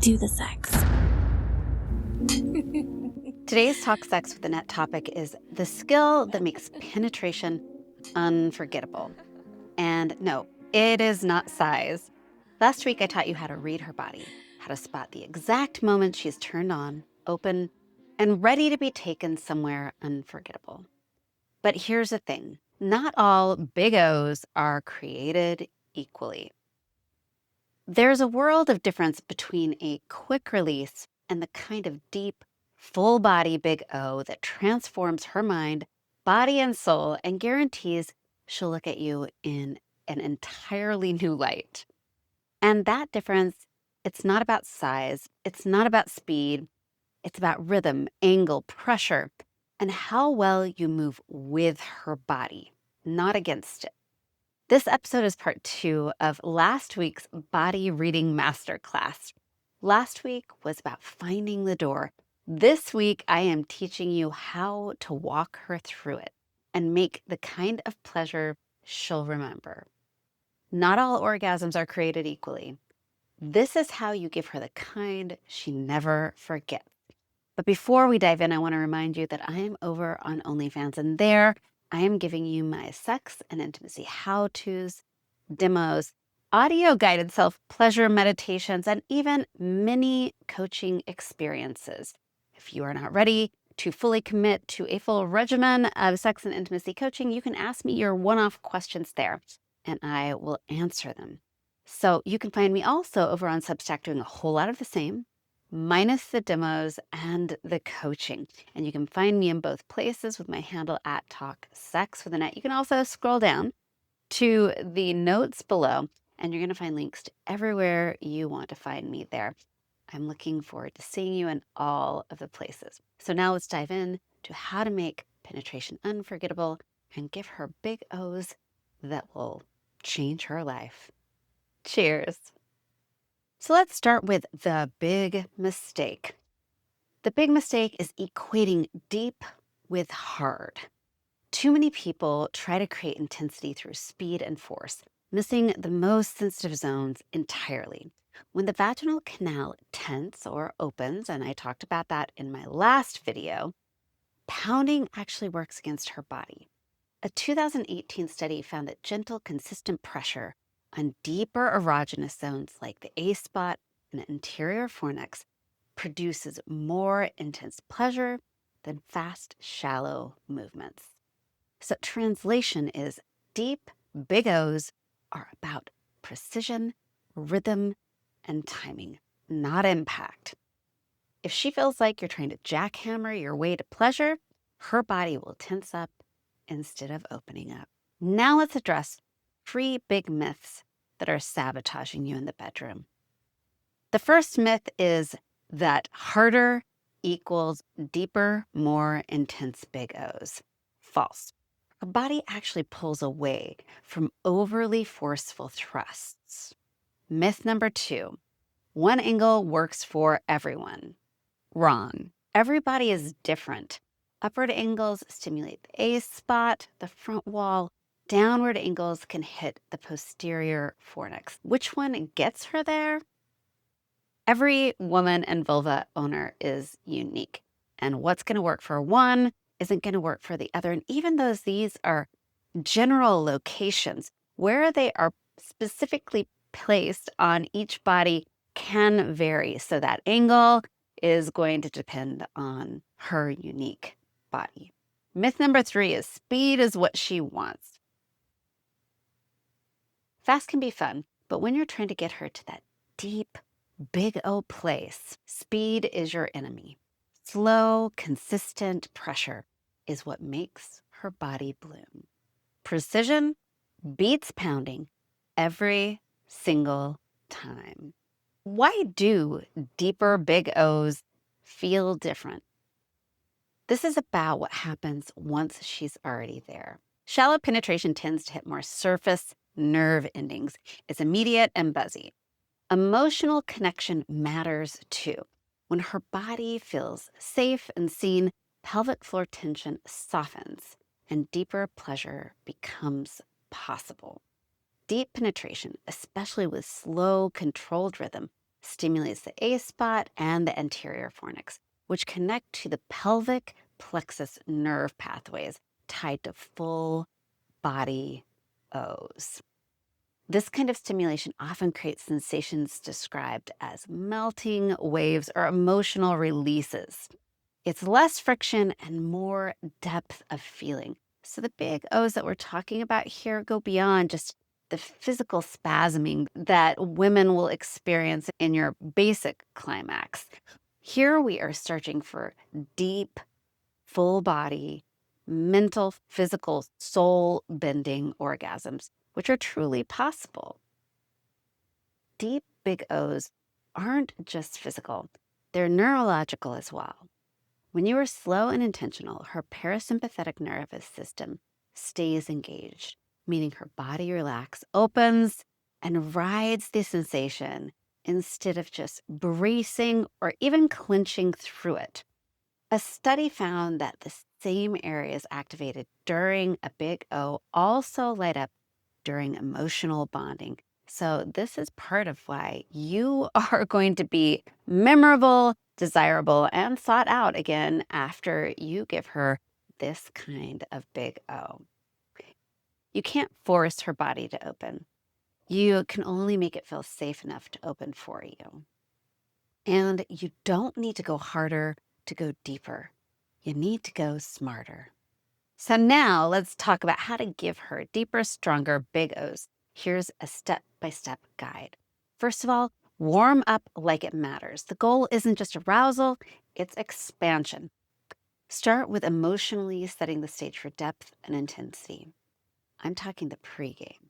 do the sex. Today's Talk Sex with Annette topic is the skill that makes penetration unforgettable. And no, it is not size. Last week, I taught you how to read her body, how to spot the exact moment she's turned on, open, and ready to be taken somewhere unforgettable. But here's the thing, not all big O's are created equally. There's a world of difference between a quick release and the kind of deep, full body big O that transforms her mind, body, and soul and guarantees she'll look at you in an entirely new light. And that difference, it's not about size, it's not about speed, it's about rhythm, angle, pressure, and how well you move with her body, not against it. This episode is part 2 of last week's body reading masterclass. Last week was about finding the door. This week, I am teaching you how to walk her through it and make the kind of pleasure she'll remember. Not all orgasms are created equally. This is how you give her the kind she never forgets. But before we dive in, I want to remind you that I am over on OnlyFans, and there I am giving you my sex and intimacy how-tos, demos, audio-guided self-pleasure meditations, and even mini coaching experiences. If you are not ready to fully commit to a full regimen of sex and intimacy coaching, you can ask me your one-off questions there, and I will answer them. So you can find me also over on Substack doing a whole lot of the same, minus the demos and the coaching. And you can find me in both places with my handle at Talk Sex with Annette. You can also scroll down to the notes below, and you're going to find links to everywhere you want to find me there. I'm looking forward to seeing you in all of the places. So now let's dive in to how to make penetration unforgettable and give her big O's that will change her life. Cheers. So let's start with the big mistake. The big mistake is equating deep with hard. Too many people try to create intensity through speed and force, missing the most sensitive zones entirely. When the vaginal canal tenses or opens, and I talked about that in my last video, pounding actually works against her body. A 2018 study found that gentle, consistent pressure on deeper erogenous zones like the A spot and anterior fornix produces more intense pleasure than fast, shallow movements. So translation is deep, big O's are about precision, rhythm, and timing, not impact. If she feels like you're trying to jackhammer your way to pleasure, her body will tense up instead of opening up. Now let's address 3 big myths that are sabotaging you in the bedroom. The first myth is that harder equals deeper, more intense big O's. False. Her body actually pulls away from overly forceful thrusts. Myth number 2, one angle works for everyone. Wrong. Everybody is different. Upward angles stimulate the A spot, the front wall. Downward angles can hit the posterior fornix. Which one gets her there? Every woman and vulva owner is unique, and what's going to work for one isn't going to work for the other. And even though these are general locations, where they are specifically placed on each body can vary. So that angle is going to depend on her unique body. Myth number 3 is speed is what she wants. Fast can be fun, but when you're trying to get her to that deep, big O place, speed is your enemy. Slow, consistent pressure is what makes her body bloom. Precision beats pounding every single time. Why do deeper big O's feel different? This is about what happens once she's already there. Shallow penetration tends to hit more surface nerve endings. It's immediate and buzzy. Emotional connection matters too. When her body feels safe and seen, pelvic floor tension softens and deeper pleasure becomes possible. Deep penetration, especially with slow, controlled rhythm, stimulates the A spot and the anterior fornix, which connect to the pelvic plexus nerve pathways tied to full body O's. This kind of stimulation often creates sensations described as melting waves or emotional releases. It's less friction and more depth of feeling. So the big O's that we're talking about here go beyond just the physical spasming that women will experience in your basic climax. Here we are searching for deep, full body, mental, physical, soul bending orgasms, which are truly possible. Deep, big O's aren't just physical, they're neurological as well. When you are slow and intentional, her parasympathetic nervous system stays engaged, meaning her body relaxes, opens, and rides the sensation instead of just bracing or even clenching through it. A study found that the same areas activated during a big O also light up during emotional bonding. So, this is part of why you are going to be memorable, desirable, and sought out again after you give her this kind of big O. You can't force her body to open. You can only make it feel safe enough to open for you. And you don't need to go harder to go deeper. You need to go smarter. So now let's talk about how to give her deeper, stronger big O's. Here's a step-by-step guide. First of all, warm up like it matters. The goal isn't just arousal, it's expansion. Start with emotionally setting the stage for depth and intensity. I'm talking the pregame.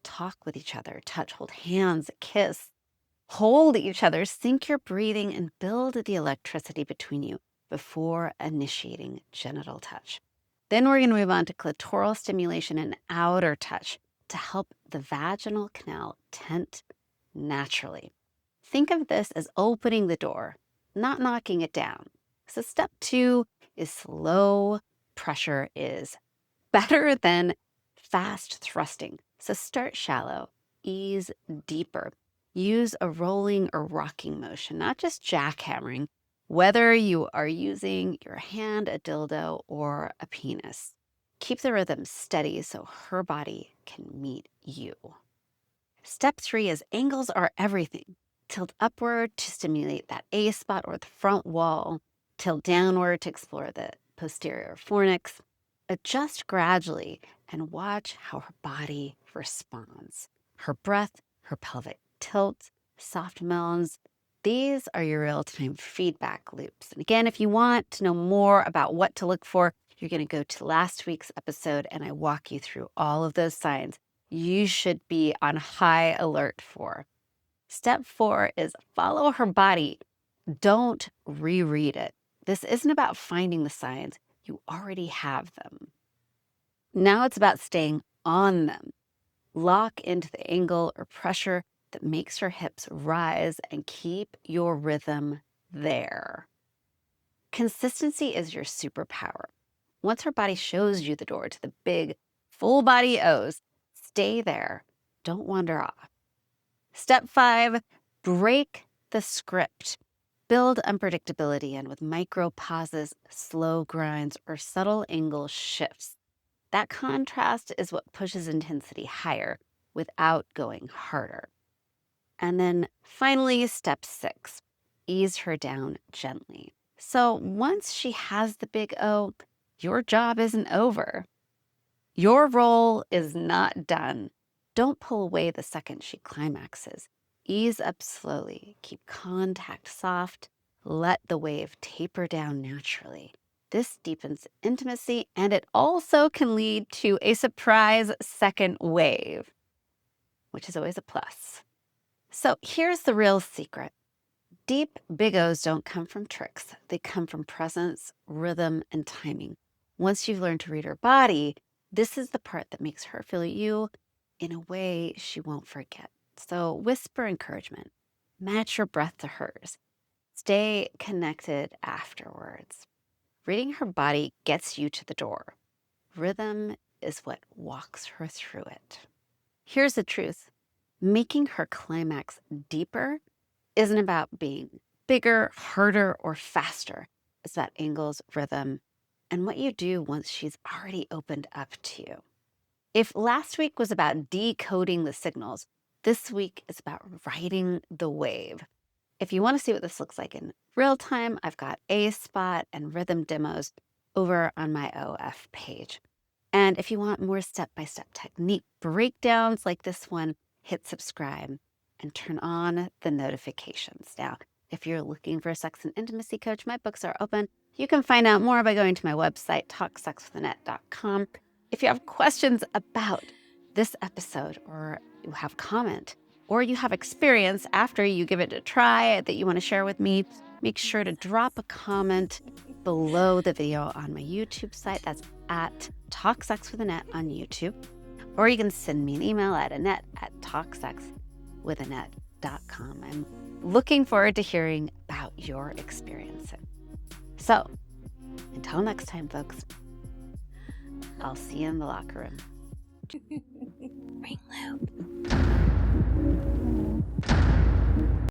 Talk with each other, touch, hold hands, kiss. Hold each other, sync your breathing, and build the electricity between you before initiating genital touch. Then we're going to move on to clitoral stimulation and outer touch to help the vaginal canal tent naturally. Think of this as opening the door, not knocking it down. So step 2 is slow pressure is better than fast thrusting. So start shallow, ease deeper. Use a rolling or rocking motion, not just jackhammering, whether you are using your hand, a dildo, or a penis. Keep the rhythm steady so her body can meet you. Step 3 is angles are everything. Tilt upward to stimulate that A spot or the front wall. Tilt downward to explore the posterior fornix. Adjust gradually and watch how her body responds. Her breath, her pelvic tilt, soft moans. These are your real-time feedback loops. And again, if you want to know more about what to look for, you're going to go to last week's episode and I walk you through all of those signs you should be on high alert for. Step 4 is follow her body. Don't reread it. This isn't about finding the signs. You already have them. Now it's about staying on them. Lock into the angle or pressure that makes her hips rise and keep your rhythm there. Consistency is your superpower. Once her body shows you the door to the big, full body O's, stay there. Don't wander off. Step 5, break the script. Build unpredictability in with micro pauses, slow grinds, or subtle angle shifts. That contrast is what pushes intensity higher without going harder. And then finally, step 6, ease her down gently. So once she has the big O, your job isn't over. Your role is not done. Don't pull away the second she climaxes. Ease up slowly. Keep contact soft. Let the wave taper down naturally. This deepens intimacy, and it also can lead to a surprise second wave, which is always a plus. So here's the real secret. Deep big O's don't come from tricks. They come from presence, rhythm, and timing. Once you've learned to read her body, this is the part that makes her feel you in a way she won't forget. So whisper encouragement. Match your breath to hers. Stay connected afterwards. Reading her body gets you to the door. Rhythm is what walks her through it. Here's the truth. Making her climax deeper isn't about being bigger, harder, or faster. It's about angles, rhythm, and what you do once she's already opened up to you. If last week was about decoding the signals, this week is about riding the wave. If you want to see what this looks like in real time, I've got A spot and rhythm demos over on my OF page. And if you want more step-by-step technique breakdowns like this one, hit subscribe and turn on the notifications. Now, if you're looking for a sex and intimacy coach, my books are open. You can find out more by going to my website, talksexwithannette.com. If you have questions about this episode, or you have comment, or you have experience after you give it a try that you want to share with me, make sure to drop a comment below the video on my YouTube site. That's at Talk Sex with Annette on YouTube. Or you can send me an email at annette@talksexwithannette.com. I'm looking forward to hearing about your experiences. So, until next time, folks, I'll see you in the locker room. Ring loop.